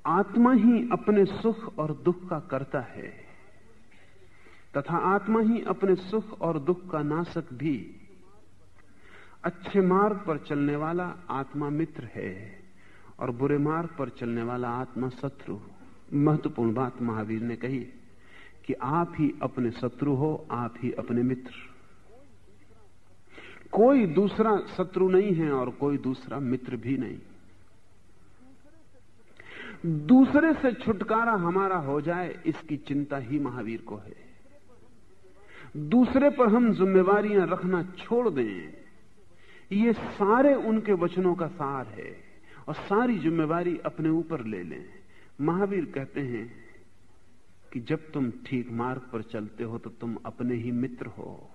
आत्मा ही अपने सुख और दुख का करता है तथा आत्मा ही अपने सुख और दुख का नाशक भी। अच्छे मार्ग पर चलने वाला आत्मा मित्र है और बुरे मार्ग पर चलने वाला आत्मा शत्रु। महत्वपूर्ण बात महावीर ने कही कि आप ही अपने शत्रु हो, आप ही अपने मित्र। कोई दूसरा शत्रु नहीं है और कोई दूसरा मित्र भी नहीं। दूसरे से छुटकारा हमारा हो जाए इसकी चिंता ही महावीर को है। दूसरे पर हम जिम्मेवारियां रखना छोड़ दें, ये सारे उनके वचनों का सार है और सारी जिम्मेवारी अपने ऊपर ले लें। महावीर कहते हैं कि जब तुम ठीक मार्ग पर चलते हो तो तुम अपने ही मित्र हो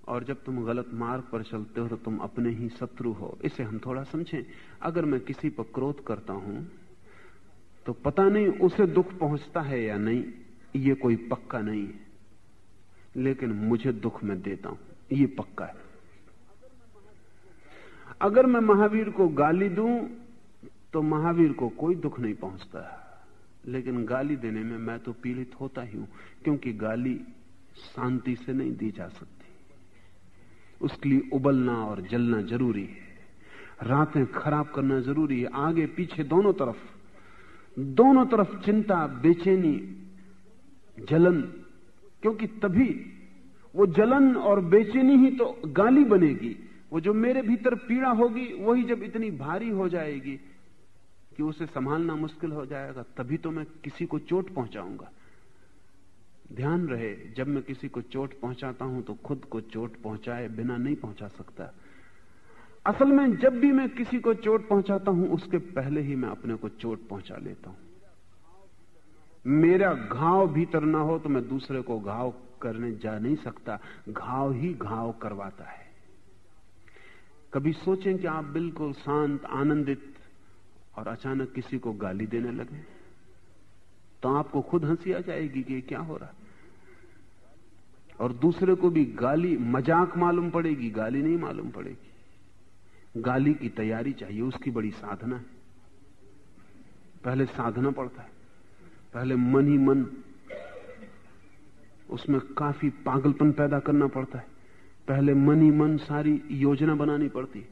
और जब तुम गलत मार्ग पर चलते हो तो तुम अपने ही शत्रु हो। इसे हम थोड़ा समझें। अगर मैं किसी पर क्रोध करता हूं तो पता नहीं उसे दुख पहुंचता है या नहीं, ये कोई पक्का नहीं है, लेकिन मुझे दुख में देता हूं, ये पक्का है। अगर मैं महावीर को गाली दूं तो महावीर को कोई दुख नहीं पहुंचता, लेकिन गाली देने में मैं तो पीड़ित होता ही हूं, क्योंकि गाली शांति से नहीं दी जा सकती। उसके लिए उबलना और जलना जरूरी है, रातें खराब करना जरूरी है, आगे पीछे दोनों तरफ चिंता, बेचैनी, जलन, क्योंकि तभी वो जलन और बेचैनी ही तो गाली बनेगी। वो जो मेरे भीतर पीड़ा होगी वही जब इतनी भारी हो जाएगी कि उसे संभालना मुश्किल हो जाएगा, तभी तो मैं किसी को चोट पहुंचाऊंगा। ध्यान रहे, जब मैं किसी को चोट पहुंचाता हूं तो खुद को चोट पहुंचाए बिना नहीं पहुंचा सकता। असल में जब भी मैं किसी को चोट पहुंचाता हूं उसके पहले ही मैं अपने को चोट पहुंचा लेता हूं। मेरा घाव भीतर ना हो तो मैं दूसरे को घाव करने जा नहीं सकता, घाव ही घाव करवाता है। कभी सोचें कि आप बिल्कुल शांत, आनंदित और अचानक किसी को गाली देने लगे तो आपको खुद हंसी आ जाएगी कि क्या हो रहा है, और दूसरे को भी गाली मजाक मालूम पड़ेगी, गाली नहीं मालूम पड़ेगी। गाली की तैयारी चाहिए, उसकी बड़ी साधना है। पहले साधना पड़ता है, पहले मन ही मन उसमें काफी पागलपन पैदा करना पड़ता है, पहले मन ही मन सारी योजना बनानी पड़ती है।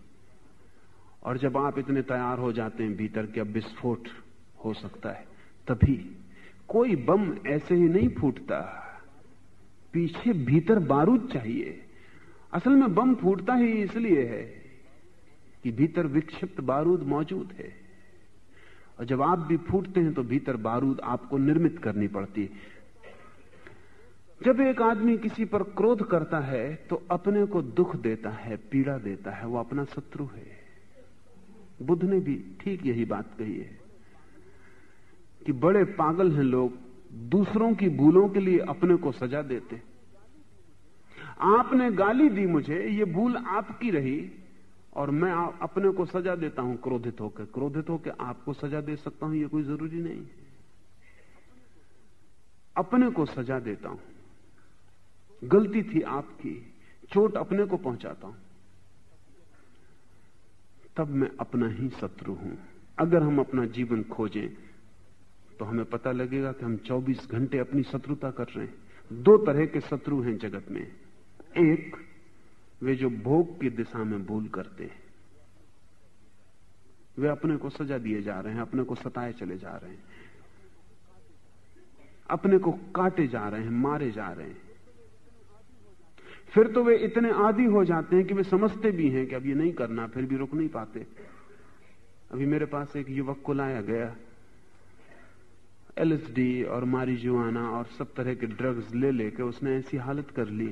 और जब आप इतने तैयार हो जाते हैं भीतर कि अब विस्फोट हो सकता है, तभी कोई बम ऐसे ही नहीं फूटता, पीछे भीतर बारूद चाहिए। असल में बम फूटता ही इसलिए है कि भीतर विक्षिप्त बारूद मौजूद है, और जब आप भी फूटते हैं तो भीतर बारूद आपको निर्मित करनी पड़ती है। जब एक आदमी किसी पर क्रोध करता है तो अपने को दुख देता है, पीड़ा देता है, वो अपना शत्रु है। बुद्ध ने भी ठीक यही बात कही है कि बड़े पागल हैं लोग, दूसरों की भूलों के लिए अपने को सजा देते। आपने गाली दी मुझे, ये भूल आपकी रही और मैं अपने को सजा देता हूं क्रोधित होकर आपको सजा दे सकता हूं, ये कोई जरूरी नहीं है। अपने को सजा देता हूं, गलती थी आपकी, चोट अपने को पहुंचाता हूं, तब मैं अपना ही शत्रु हूं। अगर हम अपना जीवन खोजें तो हमें पता लगेगा कि हम 24 घंटे अपनी शत्रुता कर रहे हैं। दो तरह के शत्रु हैं जगत में। एक, वे जो भोग की दिशा में भूल करते हैं, वे अपने को सजा दिए जा रहे हैं, अपने को सताए चले जा रहे हैं, अपने को काटे जा रहे हैं, मारे जा रहे हैं। फिर तो वे इतने आदी हो जाते हैं कि वे समझते भी हैं कि अब ये नहीं करना, फिर भी रुक नहीं पाते। अभी मेरे पास एक युवक को लाया गया, LSD और मारिजुआना और सब तरह के ड्रग्स ले लेकर उसने ऐसी हालत कर ली,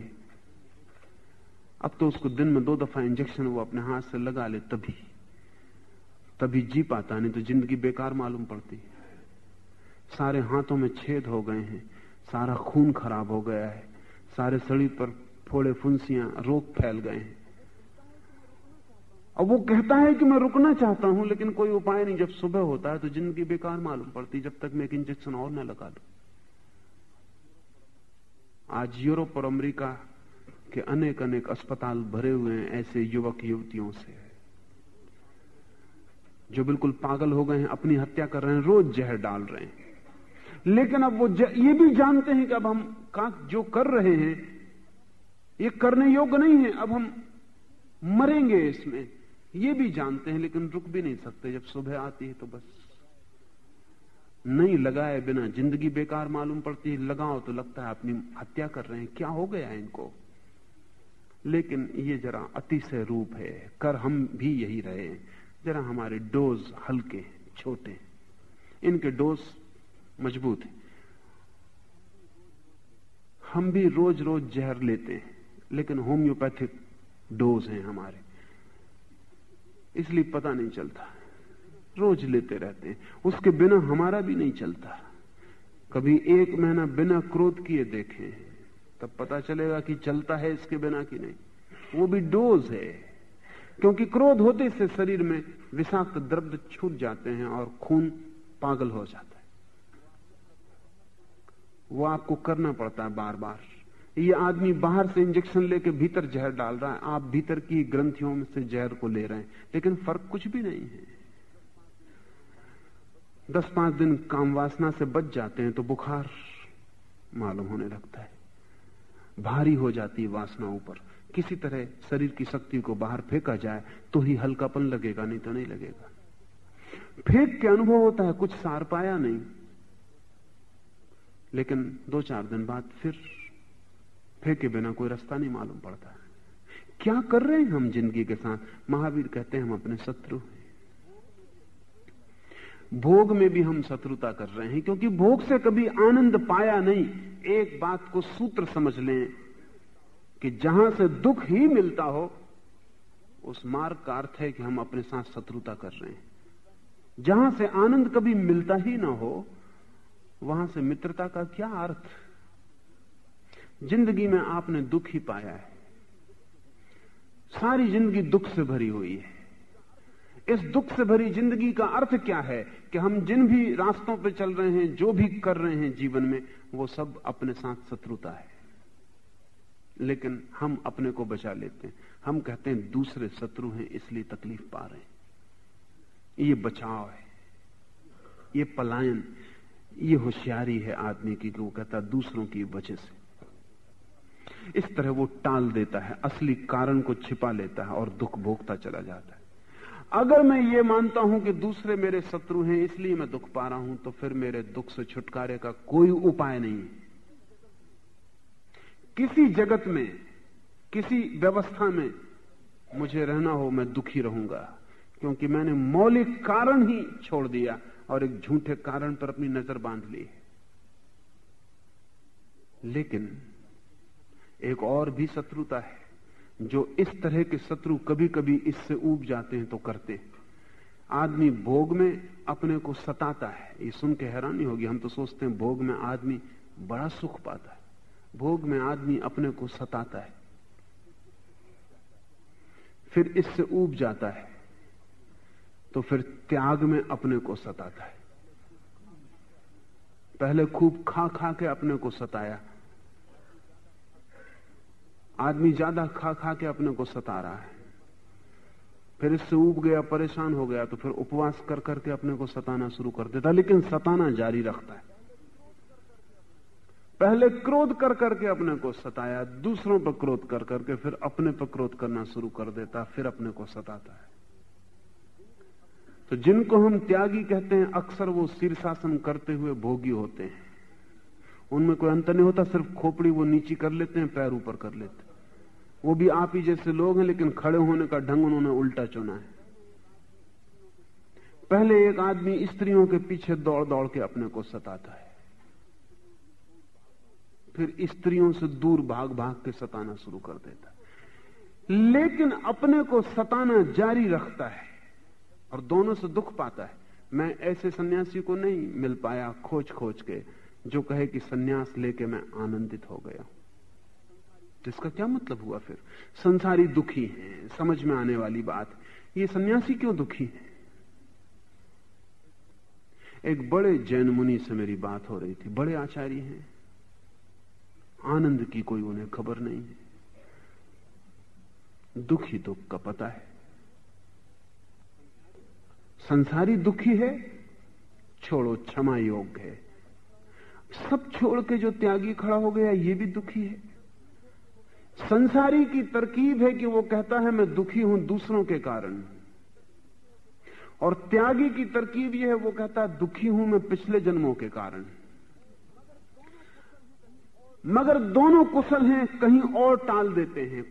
अब तो उसको दिन में 2 दफा इंजेक्शन वो अपने हाथ से लगा ले तभी जी पाता, नहीं तो जिंदगी बेकार मालूम पड़ती। सारे हाथों में छेद हो गए हैं, सारा खून खराब हो गया है, सारे शरीर पर फोड़े फुंसियां, रोग फैल गए हैं। और वो कहता है कि मैं रुकना चाहता हूं, लेकिन कोई उपाय नहीं। जब सुबह होता है तो जिंदगी बेकार मालूम पड़ती, जब तक मैं एक इंजेक्शन और न लगा दूं। आज यूरोप और अमेरिका के अनेक अनेक अस्पताल भरे हुए हैं ऐसे युवक युवतियों से। जो बिल्कुल पागल हो गए हैं, अपनी हत्या कर रहे हैं, रोज जहर डाल रहे हैं। लेकिन अब वो ये भी जानते हैं कि अब हम जो कर रहे हैं ये करने योग्य नहीं है, अब हम मरेंगे इसमें, ये भी जानते हैं, लेकिन रुक भी नहीं सकते। जब सुबह आती है तो बस नहीं लगाए बिना जिंदगी बेकार मालूम पड़ती है, लगाओ तो लगता है अपनी हत्या कर रहे हैं, क्या हो गया है इनको। लेकिन ये जरा अतिशय रूप है, कर हम भी यही रहे हैं। जरा हमारे डोज हल्के छोटे, इनके डोज मजबूत है। हम भी रोज रोज जहर लेते हैं, लेकिन होम्योपैथिक डोज हैं हमारे, इसलिए पता नहीं चलता, रोज लेते रहते हैं। उसके बिना हमारा भी नहीं चलता। कभी 1 महीना बिना क्रोध किए देखें, तब पता चलेगा कि चलता है इसके बिना कि नहीं। वो भी डोज है, क्योंकि क्रोध होते से शरीर में विषाक्त द्रव्य छूट जाते हैं और खून पागल हो जाता है। वो आपको करना पड़ता है बार बार। ये आदमी बाहर से इंजेक्शन लेके भीतर जहर डाल रहा है, आप भीतर की ग्रंथियों में से जहर को ले रहे हैं, लेकिन फर्क कुछ भी नहीं है। 10-5 दिन काम वासना से बच जाते हैं तो बुखार मालूम होने लगता है, भारी हो जाती है वासना ऊपर। किसी तरह शरीर की शक्ति को बाहर फेंका जाए तो ही हल्कापन लगेगा, नहीं तो नहीं लगेगा। फेंक के अनुभव होता है, कुछ सार पाया नहीं, लेकिन 2-4 दिन बाद फिर फेंके बिना कोई रास्ता नहीं मालूम पड़ता। क्या कर रहे हैं हम जिंदगी के साथ? महावीर कहते हैं हम अपने शत्रु हैं। भोग में भी हम शत्रुता कर रहे हैं, क्योंकि भोग से कभी आनंद पाया नहीं। एक बात को सूत्र समझ लें कि जहां से दुख ही मिलता हो, उस मार्ग का अर्थ है कि हम अपने साथ शत्रुता कर रहे हैं। जहां से आनंद कभी मिलता ही ना हो, वहां से मित्रता का क्या अर्थ? जिंदगी में आपने दुख ही पाया है, सारी जिंदगी दुख से भरी हुई है। इस दुख से भरी जिंदगी का अर्थ क्या है कि हम जिन भी रास्तों पे चल रहे हैं, जो भी कर रहे हैं जीवन में, वो सब अपने साथ शत्रुता है। लेकिन हम अपने को बचा लेते हैं। हम कहते हैं दूसरे शत्रु हैं इसलिए तकलीफ पा रहे हैं। ये बचाव है, ये पलायन, ये होशियारी है आदमी की, कि वो कहता दूसरों की वजह से। इस तरह वो टाल देता है, असली कारण को छिपा लेता है और दुख भोगता चला जाता है। अगर मैं ये मानता हूं कि दूसरे मेरे शत्रु हैं इसलिए मैं दुख पा रहा हूं, तो फिर मेरे दुख से छुटकारे का कोई उपाय नहीं है। किसी जगत में, किसी व्यवस्था में मुझे रहना हो, मैं दुखी रहूंगा, क्योंकि मैंने मौलिक कारण ही छोड़ दिया और एक झूठे कारण पर अपनी नजर बांध ली है। लेकिन एक और भी शत्रुता है, जो इस तरह के शत्रु कभी कभी इससे ऊब जाते हैं तो करते हैं। आदमी भोग में अपने को सताता है। ये सुन के हैरानी होगी, हम तो सोचते हैं भोग में आदमी बड़ा सुख पाता है। भोग में आदमी अपने को सताता है, फिर इससे ऊब जाता है, तो फिर त्याग में अपने को सताता है। पहले खूब खा खा के अपने को सताया, आदमी ज्यादा खा खा के अपने को सता रहा है, फिर इससे ऊब गया, परेशान हो गया, तो फिर उपवास कर करके अपने को सताना शुरू कर देता, लेकिन सताना जारी रखता है। पहले क्रोध कर करके अपने को सताया, दूसरों पर क्रोध कर करके फिर अपने पर क्रोध करना शुरू कर देता, फिर अपने को सताता है। तो जिनको हम त्यागी कहते हैं, अक्सर वो शीर्षासन करते हुए भोगी होते हैं। उनमें कोई अंतर नहीं होता, सिर्फ खोपड़ी वो नीची कर लेते हैं, पैर ऊपर कर लेते हैं। वो भी आप ही जैसे लोग हैं, लेकिन खड़े होने का ढंग उन्होंने उल्टा चुना है। पहले एक आदमी स्त्रियों के पीछे दौड़ दौड़ के अपने को सताता है, फिर स्त्रियों से दूर भाग भाग के सताना शुरू कर देता है, लेकिन अपने को सताना जारी रखता है और दोनों से दुख पाता है। मैं ऐसे सन्यासी को नहीं मिल पाया खोज खोज के जो कहे कि सन्यास लेके मैं आनंदित हो गया। तो इसका क्या मतलब हुआ? फिर संसारी दुखी हैं, समझ में आने वाली बात, ये सन्यासी क्यों दुखी है? एक बड़े जैन मुनि से मेरी बात हो रही थी, बड़े आचार्य हैं, आनंद की कोई उन्हें खबर नहीं है, दुख ही दुख का पता है। संसारी दुखी है, छोड़ो, क्षमा योग्य है। सब छोड़ के जो त्यागी खड़ा हो गया ये भी दुखी है। संसारी की तरकीब है कि वो कहता है मैं दुखी हूं दूसरों के कारण, और त्यागी की तरकीब यह है वो कहता है दुखी हूं मैं पिछले जन्मों के कारण। मगर दोनों कुशल हैं, कहीं और टाल देते हैं।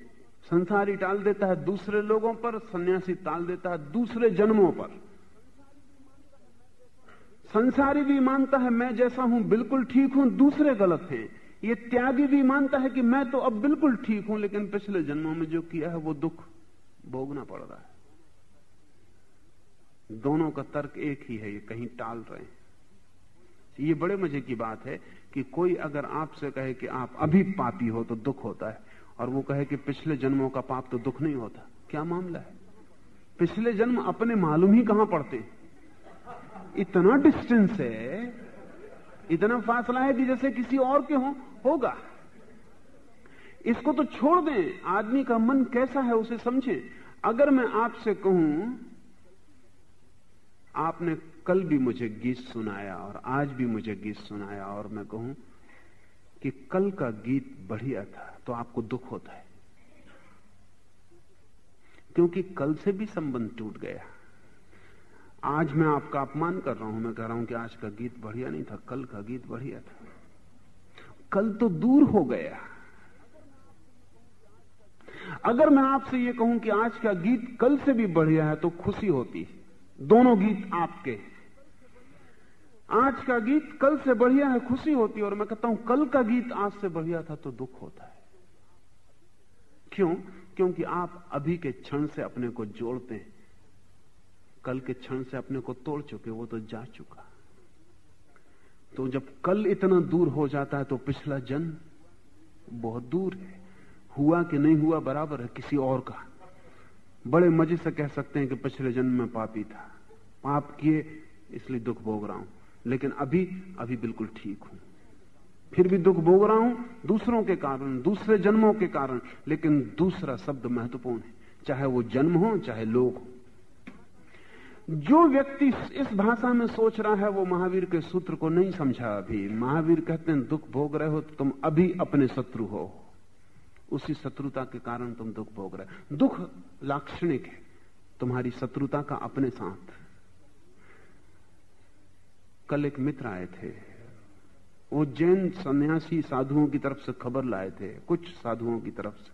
संसारी टाल देता है दूसरे लोगों पर, सन्यासी टाल देता है दूसरे जन्मों पर। संसारी भी मानता है मैं जैसा हूं बिल्कुल ठीक हूं, दूसरे गलत हैं। ये त्यागी भी मानता है कि मैं तो अब बिल्कुल ठीक हूं, लेकिन पिछले जन्मों में जो किया है वो दुख भोगना पड़ रहा है। दोनों का तर्क एक ही है, ये कहीं टाल रहे हैं। ये बड़े मजे की बात है कि कोई अगर आपसे कहे कि आप अभी पापी हो तो दुख होता है, और वो कहे कि पिछले जन्मों का पाप तो दुख नहीं होता। क्या मामला है? पिछले जन्म अपने मालूम ही कहां पड़ते हैं। इतना डिस्टेंस है, इतना फासला है कि जैसे किसी और के होगा। इसको तो छोड़ दें, आदमी का मन कैसा है उसे समझें। अगर मैं आपसे कहूं आपने कल भी मुझे गीत सुनाया और आज भी मुझे गीत सुनाया, और मैं कहूं कि कल का गीत बढ़िया था, तो आपको दुख होता है, क्योंकि कल से भी संबंध टूट गया। आज मैं आपका अपमान कर रहा हूं, मैं कह रहा हूं कि आज का गीत बढ़िया नहीं था, कल का गीत बढ़िया था। कल तो दूर हो गया। अगर मैं आपसे यह कहूं कि आज का गीत कल से भी बढ़िया है तो खुशी होती है। दोनों गीत आपके, आज का गीत कल से बढ़िया है, खुशी होती है। और मैं कहता हूं कल का गीत आज से बढ़िया था तो दुख होता है। क्यों? क्योंकि आप अभी के क्षण से अपने को जोड़ते हैं, कल के क्षण से अपने को तोड़ चुके, वो तो जा चुका। तो जब कल इतना दूर हो जाता है तो पिछला जन्म बहुत दूर है। हुआ कि नहीं हुआ बराबर है किसी और का। बड़े मजे से कह सकते हैं कि पिछले जन्म में पापी था, पाप किए इसलिए दुख भोग रहा हूं, लेकिन अभी बिल्कुल ठीक हूं। फिर भी दुख भोग रहा हूं दूसरों के कारण, दूसरे जन्मों के कारण, लेकिन दूसरा शब्द महत्वपूर्ण है, चाहे वो जन्म हो चाहे लोग हो। जो व्यक्ति इस भाषा में सोच रहा है वो महावीर के सूत्र को नहीं समझा अभी। महावीर कहते हैं दुख भोग रहे हो तो तुम अभी अपने शत्रु हो, उसी शत्रुता के कारण तुम दुख भोग रहे हो। दुख लाक्षणिक है तुम्हारी शत्रुता का अपने साथ। कल एक मित्र आए थे, वो जैन सन्यासी साधुओं की तरफ से खबर लाए थे, कुछ साधुओं की तरफ से,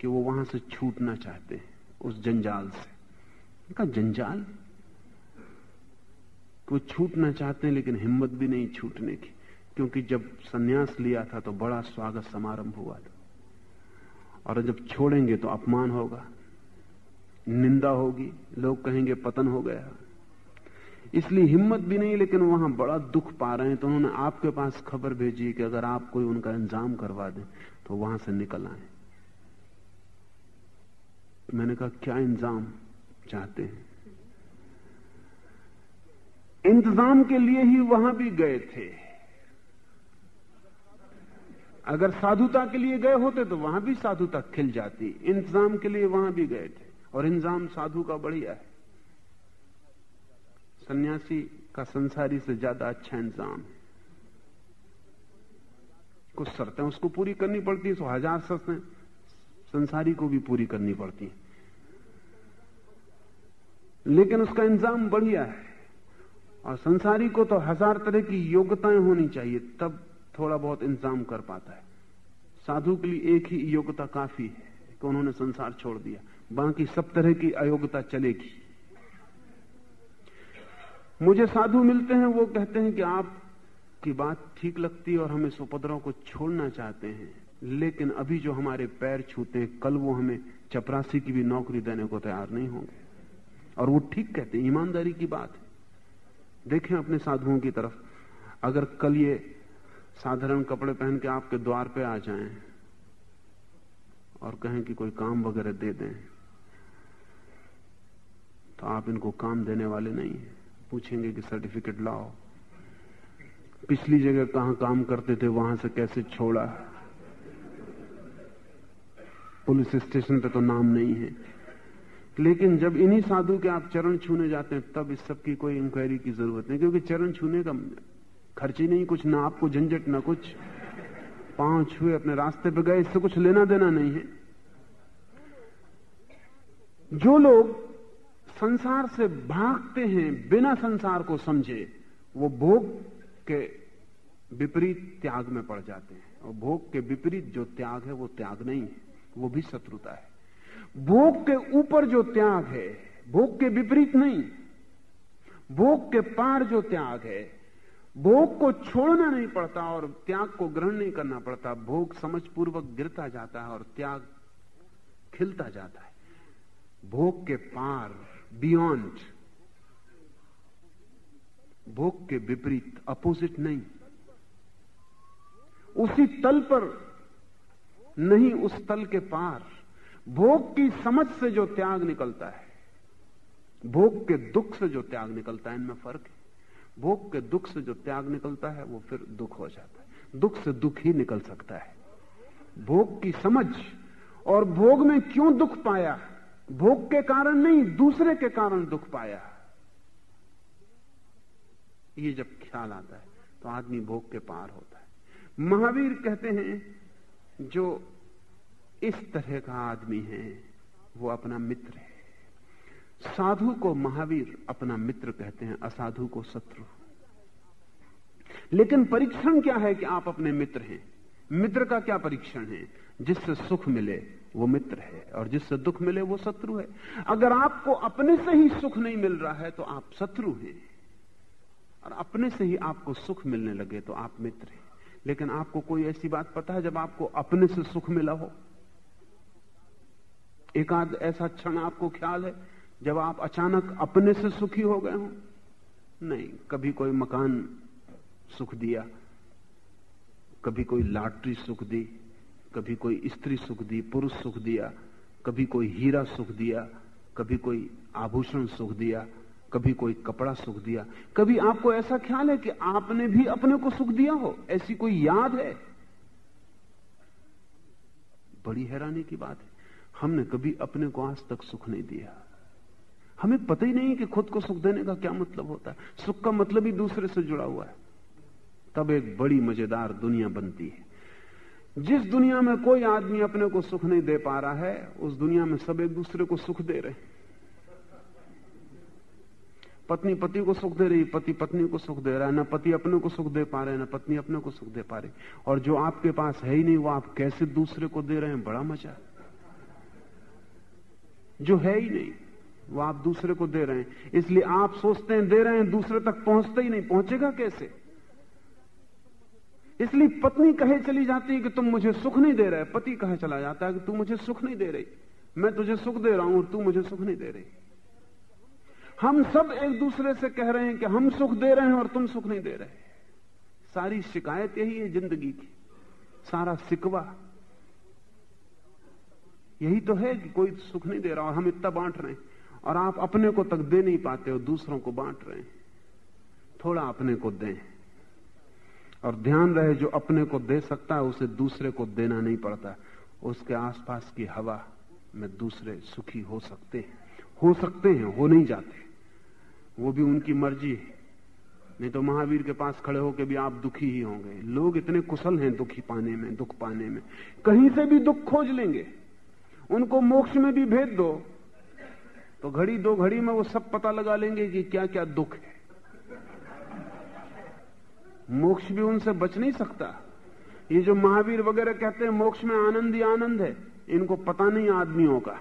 कि वो वहां से छूटना चाहते हैं उस जंजाल से। उनका जंजाल, वो छूटना चाहते हैं लेकिन हिम्मत भी नहीं छूटने की, क्योंकि जब सन्यास लिया था तो बड़ा स्वागत समारंभ हुआ था, और जब छोड़ेंगे तो अपमान होगा, निंदा होगी, लोग कहेंगे पतन हो गया। इसलिए हिम्मत भी नहीं, लेकिन वहां बड़ा दुख पा रहे हैं, तो उन्होंने आपके पास खबर भेजी कि अगर आप कोई उनका इंतजाम करवा दें तो वहां से निकल आए। मैंने कहा क्या इंतजाम चाहते हैं? इंतजाम के लिए ही वहां भी गए थे। अगर साधुता के लिए गए होते तो वहां भी साधुता खिल जाती। इंतजाम के लिए वहां भी गए थे, और इंतजाम साधु का बढ़िया है। सन्यासी का संसारी से ज्यादा अच्छा इंतजाम है। कुछ शर्तें उसको पूरी करनी पड़ती है, 1000 शर्तें संसारी को भी पूरी करनी पड़ती है, लेकिन उसका इंतजाम बढ़िया है। और संसारी को तो 1000 तरह की योग्यताएं होनी चाहिए, तब थोड़ा बहुत इंतजाम कर पाता है। साधु के लिए एक ही योग्यता काफी है कि उन्होंने संसार छोड़ दिया, बाकी सब तरह की अयोग्यता चलेगी। मुझे साधु मिलते हैं, वो कहते हैं कि आपकी बात ठीक लगती है और हम इस उपद्रव को छोड़ना चाहते हैं, लेकिन अभी जो हमारे पैर छूते हैं, कल वो हमें चपरासी की भी नौकरी देने को तैयार नहीं होंगे। और वो ठीक कहते हैं, ईमानदारी की बात है। देखें अपने साधुओं की तरफ, अगर कल ये साधारण कपड़े पहन के आपके द्वार पे आ जाएं और कहें कि कोई काम वगैरह दे दें, तो आप इनको काम देने वाले नहीं हैं। पूछेंगे कि सर्टिफिकेट लाओ, पिछली जगह कहां काम करते थे, वहां से कैसे छोड़ा, पुलिस स्टेशन पे तो नाम नहीं है, लेकिन जब इन्हीं साधु के आप चरण छूने जाते हैं तब इस सब की कोई इंक्वायरी की जरूरत नहीं, क्योंकि चरण छूने का खर्च ही नहीं कुछ, ना आपको झंझट ना कुछ, पांव छुए अपने रास्ते पे गए, इससे कुछ लेना देना नहीं है। जो लोग संसार से भागते हैं बिना संसार को समझे, वो भोग के विपरीत त्याग में पड़ जाते हैं, और भोग के विपरीत जो त्याग है वो त्याग नहीं है, वो भी शत्रुता है। भोग के ऊपर जो त्याग है, भोग के विपरीत नहीं, भोग के पार जो त्याग है, भोग को छोड़ना नहीं पड़ता और त्याग को ग्रहण नहीं करना पड़ता। भोग समझपूर्वक गिरता जाता है और त्याग खिलता जाता है। भोग के पार, बियॉन्ड, भोग के विपरीत, अपोजिट नहीं। उसी तल पर नहीं, उस तल के पार। भोग की समझ से जो त्याग निकलता है, भोग के दुख से जो त्याग निकलता है, इनमें फर्क है। भोग के दुख से जो त्याग निकलता है वो फिर दुख हो जाता है, दुख से दुख ही निकल सकता है। भोग की समझ, और भोग में क्यों दुख पाया, भोग के कारण नहीं, दूसरे के कारण दुख पाया, ये जब ख्याल आता है तो आदमी भोग के पार होता है। महावीर कहते हैं जो इस तरह का आदमी है वो अपना मित्र है। साधु को महावीर अपना मित्र कहते हैं, असाधु को शत्रु। लेकिन परीक्षण क्या है कि आप अपने मित्र हैं? मित्र का क्या परीक्षण है? जिससे सुख मिले वो मित्र है, और जिससे दुख मिले वो शत्रु है। अगर आपको अपने से ही सुख नहीं मिल रहा है तो आप शत्रु हैं, और अपने से ही आपको सुख मिलने लगे तो आप मित्र हैं। लेकिन आपको कोई ऐसी बात पता है जब आपको अपने से सुख मिला हो? एक आध ऐसा क्षण आपको ख्याल है जब आप अचानक अपने से सुखी हो गए हो? नहीं। कभी कोई मकान सुख दिया, कभी कोई लॉटरी सुख दी, कभी कोई स्त्री सुख दी, पुरुष सुख दिया, कभी कोई हीरा सुख दिया, कभी कोई आभूषण सुख दिया, कभी कोई कपड़ा सुख दिया। कभी आपको ऐसा ख्याल है कि आपने भी अपने को सुख दिया हो? ऐसी कोई याद है? बड़ी हैरानी की बात है, हमने कभी अपने को आज तक सुख नहीं दिया। हमें पता ही नहीं कि खुद को सुख देने का क्या मतलब होता है। सुख का मतलब ही दूसरे से जुड़ा हुआ है। तब एक बड़ी मजेदार दुनिया बनती है। जिस दुनिया में कोई आदमी अपने को सुख नहीं दे पा रहा है, उस दुनिया में सब एक दूसरे को सुख दे रहे हैं। पत्नी पति को सुख दे रही, पति पत्नी को सुख दे रहा है, ना पति अपने को सुख दे पा रहे, ना पत्नी अपने को सुख दे पा रही। और जो आपके पास है ही नहीं वो आप कैसे दूसरे को दे रहे हैं? बड़ा मजा। जो है ही नहीं वो आप दूसरे को दे रहे हैं, इसलिए आप सोचते हैं दे रहे हैं, दूसरे तक पहुंचते ही नहीं। पहुंचेगा कैसे? इसलिए पत्नी कहे चली जाती है कि तुम मुझे सुख नहीं दे रहे, पति कहे चला जाता है कि तू मुझे सुख नहीं दे रही, मैं तुझे सुख दे रहा हूं और तू मुझे सुख नहीं दे रही। हम सब एक दूसरे से कह रहे हैं कि हम सुख दे रहे हैं और तुम सुख नहीं दे रहे। सारी शिकायत यही है जिंदगी की, सारा सिकवा यही तो है कि कोई सुख नहीं दे रहा और हम इतना बांट रहे हैं, और आप अपने को तक दे नहीं पाते हो, दूसरों को बांट रहे हैं। थोड़ा अपने को दें, और ध्यान रहे जो अपने को दे सकता है उसे दूसरे को देना नहीं पड़ता। उसके आसपास की हवा में दूसरे सुखी हो सकते हैं, हो नहीं जाते, वो भी उनकी मर्जी है। नहीं तो महावीर के पास खड़े होकर भी आप दुखी ही होंगे। लोग इतने कुशल हैं दुखी पाने में, दुख पाने में, कहीं से भी दुख खोज लेंगे। उनको मोक्ष में भी भेज दो तो घड़ी दो घड़ी में वो सब पता लगा लेंगे कि क्या क्या दुख है। मोक्ष भी उनसे बच नहीं सकता। ये जो महावीर वगैरह कहते हैं मोक्ष में आनंद ही आनंद है, इनको पता नहीं आदमियों का।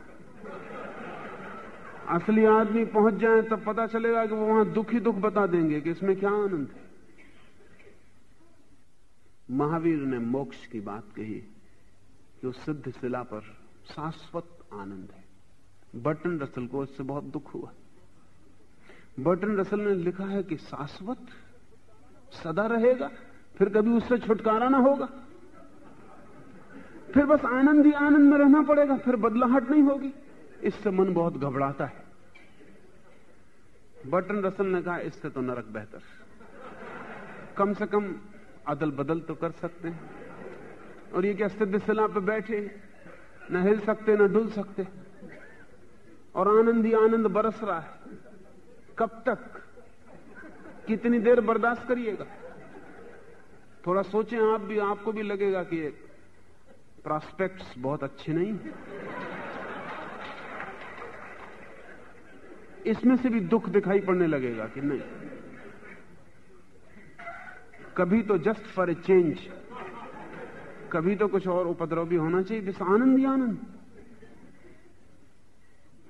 असली आदमी पहुंच जाए तब पता चलेगा कि वो वहां दुख ही दुख बता देंगे कि इसमें क्या आनंद है। महावीर ने मोक्ष की बात कही कि उस सिद्ध शिला पर शाश्वत आनंद है। बर्टन रसल को इससे बहुत दुख हुआ। बर्टन रसल ने लिखा है कि शाश्वत सदा रहेगा, फिर कभी उससे छुटकारा ना होगा, फिर बस आनंद ही आनंद में रहना पड़ेगा, फिर बदलाहट नहीं होगी। इससे मन बहुत घबराता है। बर्टन रसल ने कहा इससे तो नरक बेहतर, कम से कम अदल बदल तो कर सकते हैं। और ये क्या सिद्ध शिला पे बैठे, न हिल सकते न डुल सकते, और आनंद ही आनंद बरस रहा है। कब तक, कितनी देर बर्दाश्त करिएगा? थोड़ा सोचें आप भी, आपको भी लगेगा कि ये प्रॉस्पेक्ट्स बहुत अच्छे नहीं, इसमें से भी दुख दिखाई पड़ने लगेगा कि नहीं। कभी तो जस्ट फॉर ए चेंज, कभी तो कुछ और उपद्रव भी होना चाहिए। बस आनंद ही आनंद,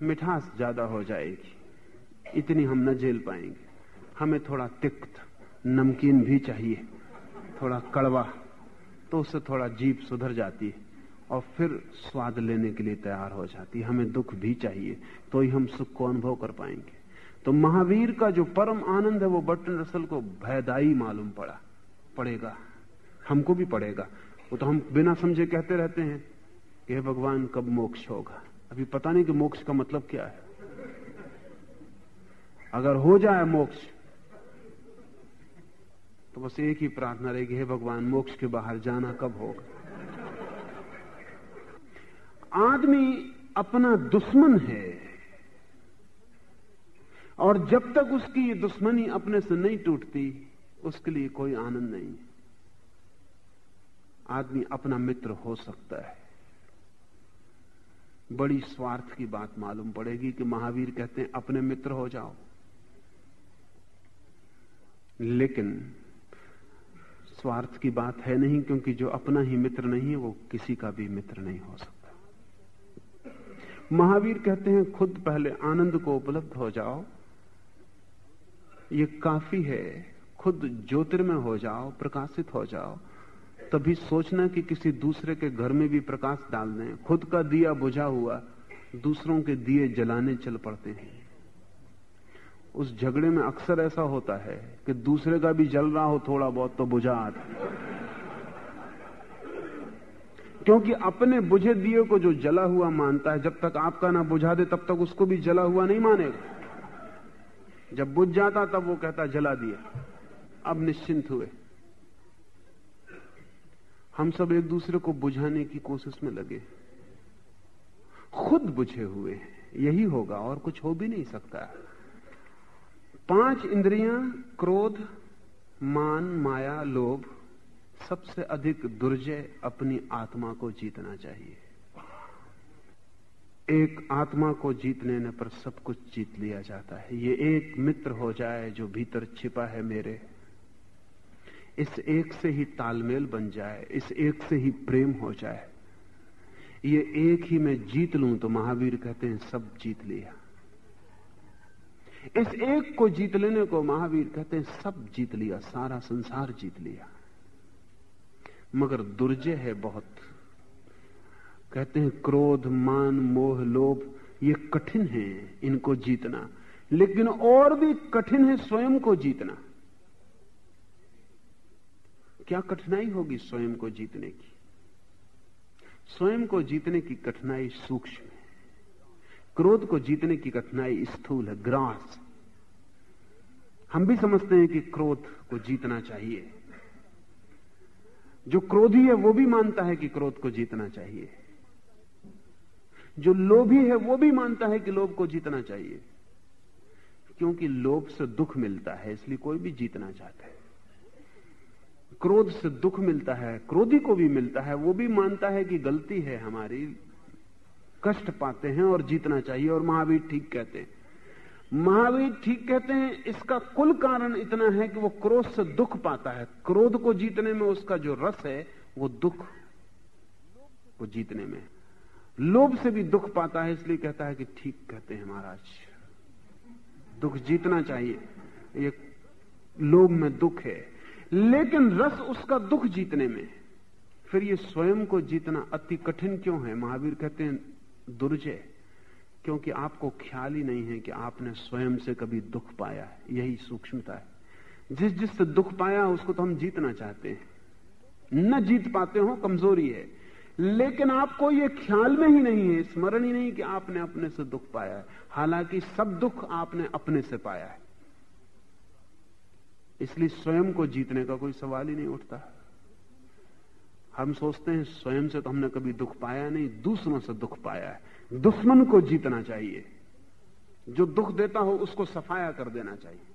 मिठास ज्यादा हो जाएगी, इतनी हम न झेल पाएंगे। हमें थोड़ा तिक्त नमकीन भी चाहिए, थोड़ा कड़वा, तो उससे थोड़ा जीभ सुधर जाती है और फिर स्वाद लेने के लिए तैयार हो जाती है। हमें दुख भी चाहिए तो ही हम सुख को अनुभव कर पाएंगे। तो महावीर का जो परम आनंद है वो बर्टन रसल को भयदायी मालूम पड़ेगा, हमको भी पड़ेगा। वो तो हम बिना समझे कहते रहते हैं कि हे भगवान कब मोक्ष होगा। अभी पता नहीं कि मोक्ष का मतलब क्या है। अगर हो जाए मोक्ष तो बस एक ही प्रार्थना रहेगी, हे भगवान मोक्ष के बाहर जाना कब होगा। आदमी अपना दुश्मन है और जब तक उसकी ये दुश्मनी अपने से नहीं टूटती उसके लिए कोई आनंद नहीं। आदमी अपना मित्र हो सकता है। बड़ी स्वार्थ की बात मालूम पड़ेगी कि महावीर कहते हैं अपने मित्र हो जाओ, लेकिन स्वार्थ की बात है नहीं, क्योंकि जो अपना ही मित्र नहीं है वो किसी का भी मित्र नहीं हो सकता। महावीर कहते हैं खुद पहले आनंद को उपलब्ध हो जाओ, ये काफी है। खुद ज्योतिर्मय हो जाओ, प्रकाशित हो जाओ, तभी सोचना कि किसी दूसरे के घर में भी प्रकाश डाल दें। खुद का दिया बुझा हुआ दूसरों के दिए जलाने चल पड़ते हैं। उस झगड़े में अक्सर ऐसा होता है कि दूसरे का भी जल रहा हो थोड़ा बहुत तो बुझा आता, क्योंकि अपने बुझे दिए को जो जला हुआ मानता है, जब तक आपका ना बुझा दे तब तक उसको भी जला हुआ नहीं मानेगा। जब बुझ जाता तब वो कहता जला दिया, अब निश्चिंत हुए। हम सब एक दूसरे को बुझाने की कोशिश में लगे, खुद बुझे हुए हैं। यही होगा और कुछ हो भी नहीं सकता। 5 इंद्रियां, क्रोध, मान, माया, लोभ, सबसे अधिक दुर्जय अपनी आत्मा को जीतना चाहिए। एक आत्मा को जीत लेने पर सब कुछ जीत लिया जाता है। ये एक मित्र हो जाए जो भीतर छिपा है मेरे, इस एक से ही तालमेल बन जाए, इस एक से ही प्रेम हो जाए, ये एक ही मैं जीत लूं तो महावीर कहते हैं सब जीत लिया। इस एक को जीत लेने को महावीर कहते हैं सब जीत लिया, सारा संसार जीत लिया। मगर दुर्जय है बहुत। कहते हैं क्रोध, मान, मोह, लोभ ये कठिन है इनको जीतना, लेकिन और भी कठिन है स्वयं को जीतना। क्या कठिनाई होगी स्वयं को जीतने की? स्वयं को जीतने की कठिनाई सूक्ष्म है। क्रोध को जीतने की कठिनाई स्थूल है, ग्रास। हम भी समझते हैं कि क्रोध को जीतना चाहिए। जो क्रोधी है वो भी मानता है कि क्रोध को जीतना चाहिए। जो लोभी है वो भी मानता है कि लोभ को जीतना चाहिए, क्योंकि लोभ से दुख मिलता है, इसलिए कोई भी जीतना चाहता है। क्रोध से दुख मिलता है, क्रोधी को भी मिलता है, वो भी मानता है कि गलती है हमारी, कष्ट पाते हैं और जीतना चाहिए। और महावीर ठीक कहते हैं, महावीर ठीक कहते हैं। इसका कुल कारण इतना है कि वो क्रोध से दुख पाता है। क्रोध को जीतने में उसका जो रस है वो दुख को जीतने में। लोभ से भी दुख पाता है, इसलिए कहता है कि ठीक कहते हैं महाराज, दुख जीतना चाहिए। ये लोभ में दुख है, लेकिन रस उसका दुख जीतने में। फिर ये स्वयं को जीतना अति कठिन क्यों है? महावीर कहते हैं दुर्जय, क्योंकि आपको ख्याल ही नहीं है कि आपने स्वयं से कभी दुख पाया है। यही सूक्ष्मता है। जिससे दुख पाया उसको तो हम जीतना चाहते हैं, न जीत पाते हो, कमजोरी है। लेकिन आपको ये ख्याल में ही नहीं है, स्मरण ही नहीं कि आपने अपने से दुख पाया है, हालांकि सब दुख आपने अपने से पाया है। इसलिए स्वयं को जीतने का कोई सवाल ही नहीं उठता। हम सोचते हैं स्वयं से तो हमने कभी दुख पाया नहीं, दूसरों से दुख पाया है। दुश्मन को जीतना चाहिए, जो दुख देता हो उसको सफाया कर देना चाहिए।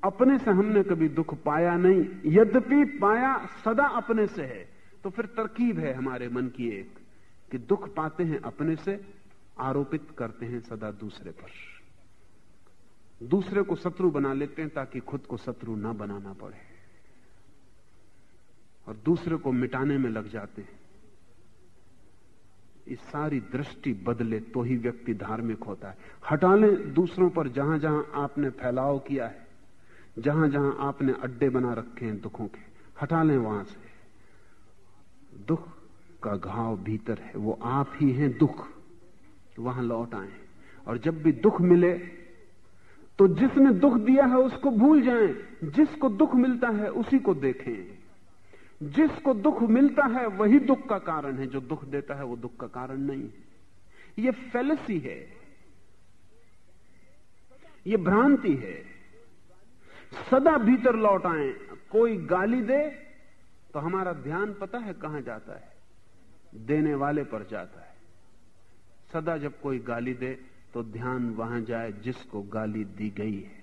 अपने से हमने कभी दुख पाया नहीं, यद्यपि पाया सदा अपने से है। तो फिर तरकीब है हमारे मन की एक कि दुख पाते हैं अपने से, आरोपित करते हैं सदा दूसरे पर, दूसरे को शत्रु बना लेते हैं ताकि खुद को शत्रु ना बनाना पड़े, और दूसरे को मिटाने में लग जाते हैं। इस सारी दृष्टि बदले तो ही व्यक्ति धार्मिक होता है। हटा लें दूसरों पर जहां जहां आपने फैलाव किया है, जहां जहां आपने अड्डे बना रखे हैं दुखों के, हटा लें वहां से। दुख का घाव भीतर है, वो आप ही हैं दुख, वहां लौट आए। और जब भी दुख मिले तो जिसने दुख दिया है उसको भूल जाएं, जिसको दुख मिलता है उसी को देखें। जिसको दुख मिलता है वही दुख का कारण है, जो दुख देता है वो दुख का कारण नहीं है। ये फैलेसी है, ये भ्रांति है। सदा भीतर लौट आए। कोई गाली दे तो हमारा ध्यान पता है कहां जाता है, देने वाले पर जाता है। सदा जब कोई गाली दे तो ध्यान वहां जाए जिसको गाली दी गई है।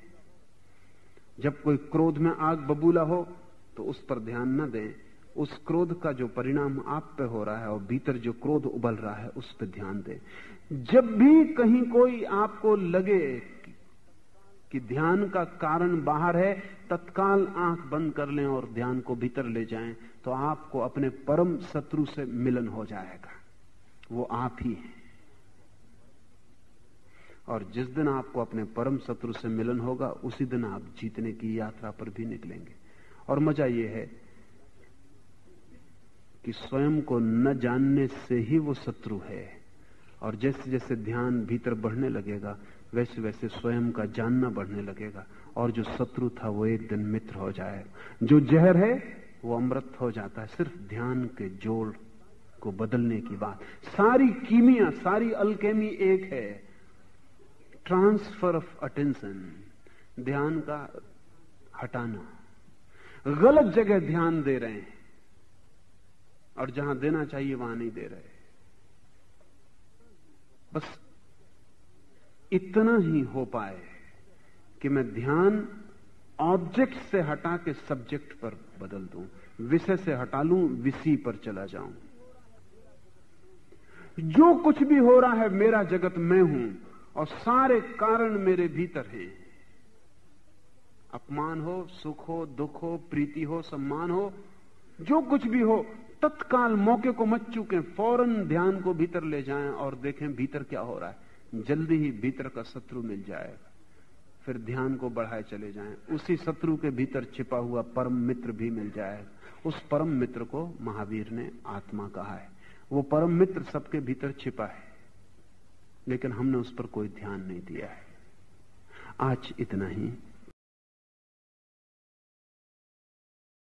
जब कोई क्रोध में आग बबूला हो तो उस पर ध्यान न दें, उस क्रोध का जो परिणाम आप पे हो रहा है और भीतर जो क्रोध उबल रहा है उस पर ध्यान दें। जब भी कहीं कोई आपको लगे कि ध्यान का कारण बाहर है, तत्काल आंख बंद कर लें और ध्यान को भीतर ले जाएं, तो आपको अपने परम शत्रु से मिलन हो जाएगा। वो आप ही हैं। और जिस दिन आपको अपने परम शत्रु से मिलन होगा उसी दिन आप जीतने की यात्रा पर भी निकलेंगे। और मजा यह है कि स्वयं को न जानने से ही वो शत्रु है, और जैसे जैसे ध्यान भीतर बढ़ने लगेगा वैसे वैसे स्वयं का जानना बढ़ने लगेगा, और जो शत्रु था वो एक दिन मित्र हो जाएगा। जो जहर है वो अमृत हो जाता है, सिर्फ ध्यान के जोड़ को बदलने की बात। सारी कीमिया, सारी अल्केमी एक है, ट्रांसफर ऑफ अटेंशन, ध्यान का हटाना। गलत जगह ध्यान दे रहे हैं और जहां देना चाहिए वहां नहीं दे रहे। बस इतना ही हो पाए कि मैं ध्यान ऑब्जेक्ट से हटा के सब्जेक्ट पर बदल दूं, विषय से हटा लूं, विषय पर चला जाऊं। जो कुछ भी हो रहा है मेरा जगत मैं हूं और सारे कारण मेरे भीतर हैं। अपमान हो, सुख हो, दुख हो, प्रीति हो, सम्मान हो, जो कुछ भी हो, तत्काल मौके को मत चूकें, फौरन ध्यान को भीतर ले जाएं और देखें भीतर क्या हो रहा है। जल्दी ही भीतर का शत्रु मिल जाएगा। फिर ध्यान को बढ़ाए चले जाएं, उसी शत्रु के भीतर छिपा हुआ परम मित्र भी मिल जाएगा। उस परम मित्र को महावीर ने आत्मा कहा है। वो परम मित्र सबके भीतर छिपा है, लेकिन हमने उस पर कोई ध्यान नहीं दिया है। आज इतना ही।